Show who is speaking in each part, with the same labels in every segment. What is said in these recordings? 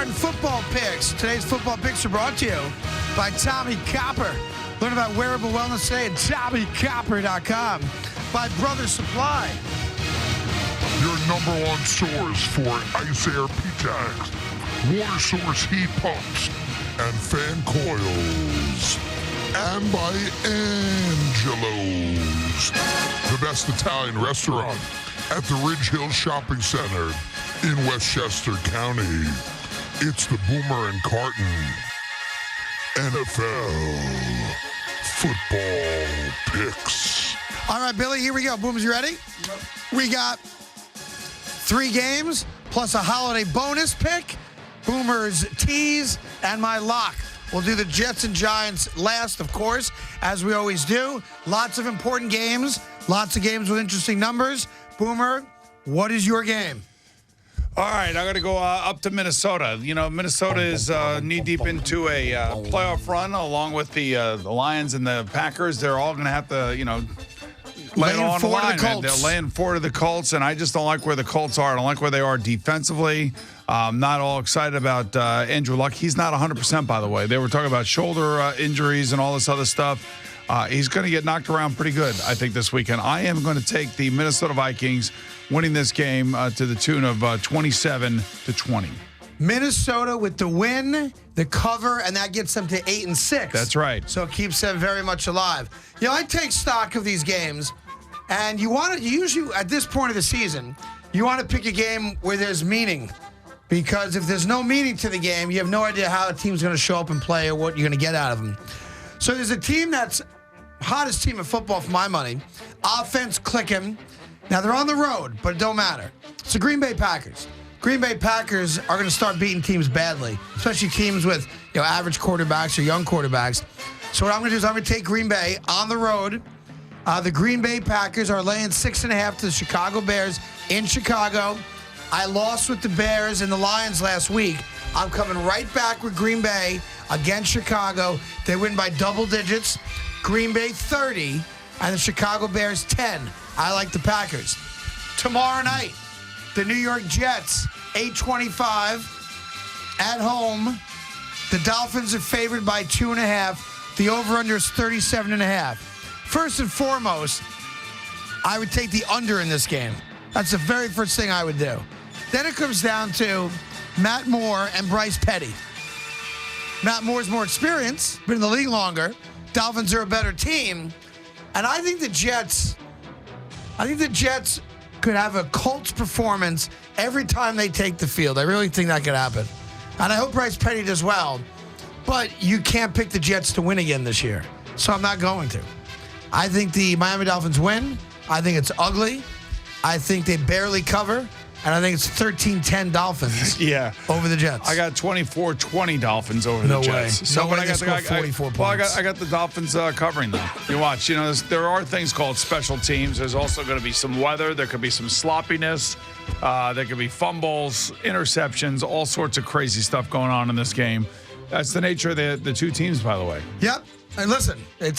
Speaker 1: Carton football picks. Today's football picks are brought to you by Tommy Copper. Learn about wearable wellness today at TommyCopper.com. By Brother Supply.
Speaker 2: Your number one source for ice air P-tags, water source heat pumps, and fan coils. And by Angelo's, the best Italian restaurant at the Ridge Hill Shopping Center in Westchester County. It's the Boomer and Carton NFL football picks.
Speaker 1: All right, Billy, here we go. Boomers, you ready? Yep. We got 3 games plus a holiday bonus pick, Boomer's tease, and my lock. We'll do the Jets and Giants last, of course, as we always do. Lots of important games, lots of games with interesting numbers. Boomer, what is your game?
Speaker 3: All right, I'm going to go up to Minnesota. You know, Minnesota is knee-deep into a playoff run, along with the Lions and the Packers. They're all going to have to, lay it on the line. They're laying 4 to the Colts, and I just don't like where the Colts are. I don't like where they are defensively. Not all excited about Andrew Luck. He's not 100%, by the way. They were talking about shoulder injuries and all this other stuff. He's going to get knocked around pretty good, I think, this weekend. I am going to take the Minnesota Vikings winning this game to the tune of 27-20.
Speaker 1: Minnesota with the win, the cover, and that gets them to 8-6.
Speaker 3: That's right.
Speaker 1: So it keeps them very much alive. I take stock of these games, and you usually, at this point of the season, you want to pick a game where there's meaning. Because if there's no meaning to the game, you have no idea how a team's going to show up and play or what you're going to get out of them. So there's a team that's hottest team in football for my money. Offense clicking. Now, they're on the road, but it don't matter. It's the Green Bay Packers. Green Bay Packers are going to start beating teams badly, especially teams with average quarterbacks or young quarterbacks. So what I'm going to do is I'm going to take Green Bay on the road. The Green Bay Packers are laying 6.5 to the Chicago Bears in Chicago. I lost with the Bears and the Lions last week. I'm coming right back with Green Bay against Chicago. They win by double digits. Green Bay 30 and the Chicago Bears 10. I like the Packers. Tomorrow night, the New York Jets, 8:25 at home. The Dolphins are favored by 2.5. The over-under is 37.5. First and foremost, I would take the under in this game. That's the very first thing I would do. Then it comes down to Matt Moore and Bryce Petty. Matt Moore's more experienced, been in the league longer. Dolphins are a better team. And I think the Jets could have a Colts performance every time they take the field. I really think that could happen. And I hope Bryce Petty does well. But you can't pick the Jets to win again this year. So I'm not going to. I think the Miami Dolphins win. I think it's ugly. I think they barely cover. And I think it's 13-10 Dolphins over the Jets.
Speaker 3: I got 24-20 Dolphins over the Jets.
Speaker 1: No way.
Speaker 3: So
Speaker 1: no way I got 44 points.
Speaker 3: Well, I got the Dolphins covering them. You watch. There are things called special teams. There's also going to be some weather. There could be some sloppiness. There could be fumbles, interceptions, all sorts of crazy stuff going on in this game. That's the nature of the two teams, by the way.
Speaker 1: Yep. And listen, you're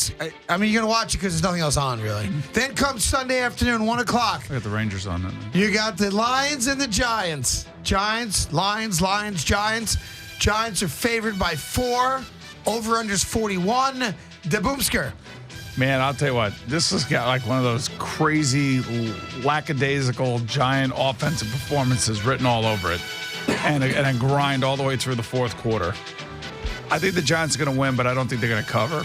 Speaker 1: going to watch it because there's nothing else on, really. Then comes Sunday afternoon, 1 o'clock.
Speaker 3: I got the Rangers on.
Speaker 1: You got the Lions and the Giants. Giants, Lions, Giants. Giants are favored by 4. Over-under's 41. The Boomsker.
Speaker 3: Man, I'll tell you what. This has got like one of those crazy, lackadaisical Giant offensive performances written all over it. And a grind all the way through the fourth quarter. I think the Giants are going to win, but I don't think they're going to cover.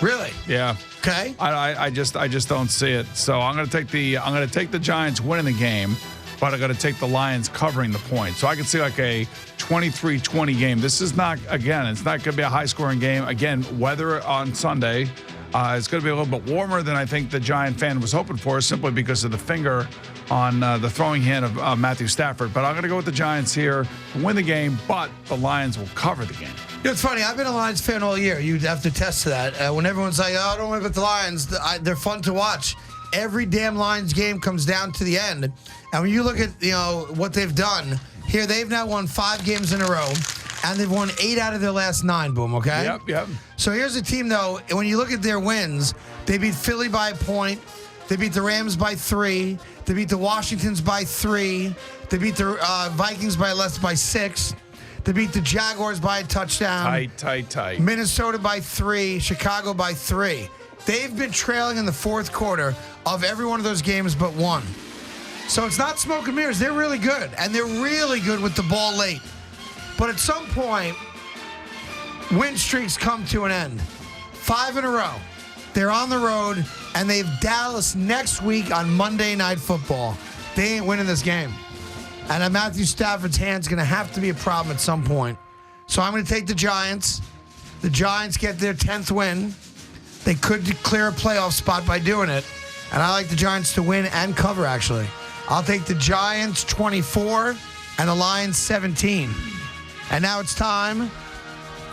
Speaker 1: Really?
Speaker 3: Yeah.
Speaker 1: Okay.
Speaker 3: I just don't see it. So I'm going to take the Giants winning the game, but I'm going to take the Lions covering the point. So I can see like a 23-20 game. This is not, again, it's not going to be a high-scoring game. Again, weather on Sunday. It's going to be a little bit warmer than I think the Giant fan was hoping for, simply because of the finger on the throwing hand of Matthew Stafford. But I'm going to go with the Giants here to win the game, but the Lions will cover the game.
Speaker 1: It's funny. I've been a Lions fan all year. You'd have to attest to that. When everyone's like, oh, don't worry about the Lions, they're fun to watch. Every damn Lions game comes down to the end. And when you look at what they've done, here they've now won 5 games in a row. And they've won 8 out of their last 9, Boom, okay?
Speaker 3: Yep.
Speaker 1: So here's a team, though, when you look at their wins, they beat Philly by a point. They beat the Rams by 3. They beat the Washingtons by 3. They beat the Vikings by 6. They beat the Jaguars by a touchdown.
Speaker 3: Tight.
Speaker 1: Minnesota by 3. Chicago by 3. They've been trailing in the fourth quarter of every one of those games but one. So it's not smoke and mirrors. They're really good, and they're really good with the ball late. But at some point, win streaks come to an end. 5 in a row. They're on the road, and they have Dallas next week on Monday Night Football. They ain't winning this game. And Matthew Stafford's hand's going to have to be a problem at some point. So I'm going to take the Giants. The Giants get their 10th win. They could clear a playoff spot by doing it. And I like the Giants to win and cover, actually. I'll take the Giants 24 and the Lions 17. And now it's time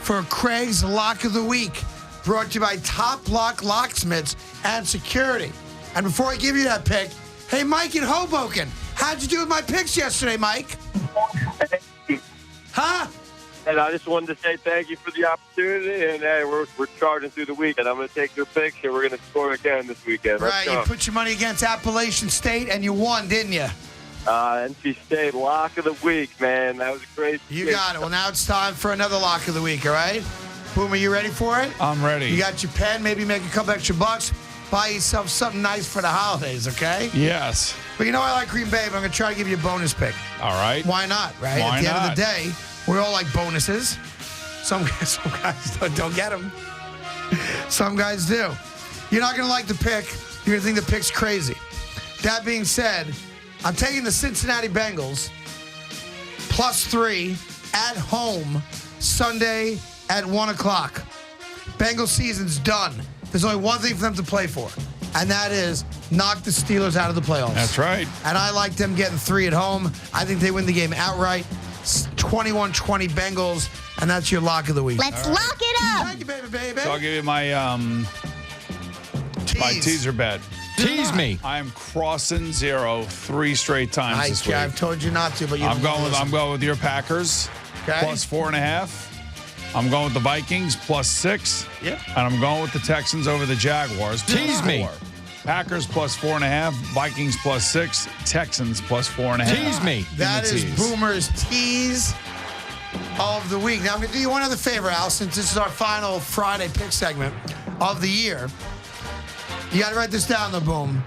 Speaker 1: for Craig's Lock of the Week, brought to you by Top Lock Locksmiths and Security. And before I give you that pick, hey, Mike in Hoboken, how'd you do with my picks yesterday, Mike? Huh?
Speaker 4: And I just wanted to say thank you for the opportunity. And hey, we're charging through the week, and I'm going to take your picks, and we're going to score again this weekend.
Speaker 1: Right, you put your money against Appalachian State, and you won, didn't you?
Speaker 4: NC State Lock of the Week, man. That was great.
Speaker 1: You got it. Well, now it's time for another Lock of the Week, all right? Boom, are you ready for it?
Speaker 3: I'm ready.
Speaker 1: You got your pen, maybe make a couple extra bucks. Buy yourself something nice for the holidays, okay?
Speaker 3: Yes.
Speaker 1: But you know I like Green Bay, but I'm going to try to give you a bonus pick.
Speaker 3: All right.
Speaker 1: Why not, right?
Speaker 3: Why
Speaker 1: At the
Speaker 3: not?
Speaker 1: end of the day, we all like bonuses. Some guys don't get them. Some guys do. You're not going to like the pick. You're going to think the pick's crazy. That being said, I'm taking the Cincinnati Bengals +3 at home Sunday at 1 o'clock. Bengals season's done. There's only one thing for them to play for, and that is knock the Steelers out of the playoffs.
Speaker 3: That's right.
Speaker 1: And I like them getting 3 at home. I think they win the game outright. 21-20 Bengals, and that's your Lock of the Week.
Speaker 5: Let's lock it up.
Speaker 1: Thank you, baby.
Speaker 3: So I'll give you my my teaser bet.
Speaker 6: Tease me.
Speaker 3: I am crossing 0 3 straight times
Speaker 1: Nice,
Speaker 3: this week.
Speaker 1: I've told you not to, but
Speaker 3: I'm going with your Packers
Speaker 1: Okay.
Speaker 3: +4.5. I'm going with the Vikings +6.
Speaker 1: Yep.
Speaker 3: And I'm going with the Texans over the Jaguars.
Speaker 6: Tease me.
Speaker 3: +4. Packers +4.5. Vikings +6. Texans +4.5.
Speaker 6: Tease me.
Speaker 1: That
Speaker 3: Give me
Speaker 1: is
Speaker 3: a tease.
Speaker 1: Boomer's tease of the week. Now, I'm going to do you one other favor, Al, since this is our final Friday pick segment of the year. You got to write this down, though, Boom.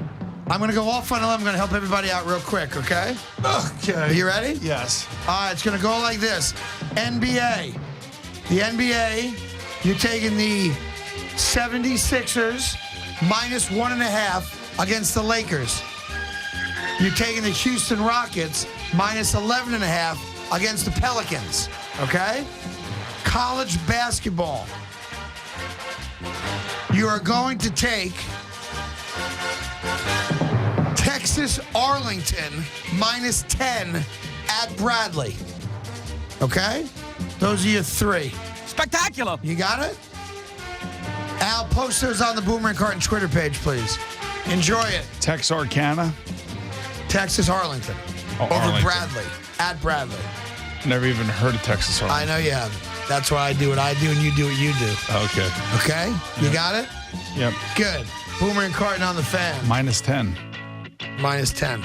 Speaker 1: I'm going to go off on a limb. I'm going to help everybody out real quick, okay?
Speaker 3: Okay.
Speaker 1: Are you ready?
Speaker 3: Yes.
Speaker 1: All right, it's going to go like this. NBA. The NBA, you're taking the 76ers -1.5 against the Lakers. You're taking the Houston Rockets -11.5 against the Pelicans, okay? College basketball. You are going to take Texas Arlington -10 at Bradley. Okay? Those are your 3.
Speaker 6: Spectacular.
Speaker 1: You got it? Al, post those on the Boomer and Carton Twitter page, please. Enjoy it.
Speaker 3: Texarkana.
Speaker 1: Texas Arlington.
Speaker 3: Oh,
Speaker 1: Over
Speaker 3: Arlington.
Speaker 1: Bradley. At Bradley.
Speaker 3: Never even heard of Texas
Speaker 1: I
Speaker 3: Arlington.
Speaker 1: know you haven't. That's why I do what I do and you do what you do.
Speaker 3: Okay.
Speaker 1: Okay? You got it?
Speaker 3: Yep.
Speaker 1: Good. Boomer and Carton on the fan.
Speaker 3: -10.
Speaker 1: -10.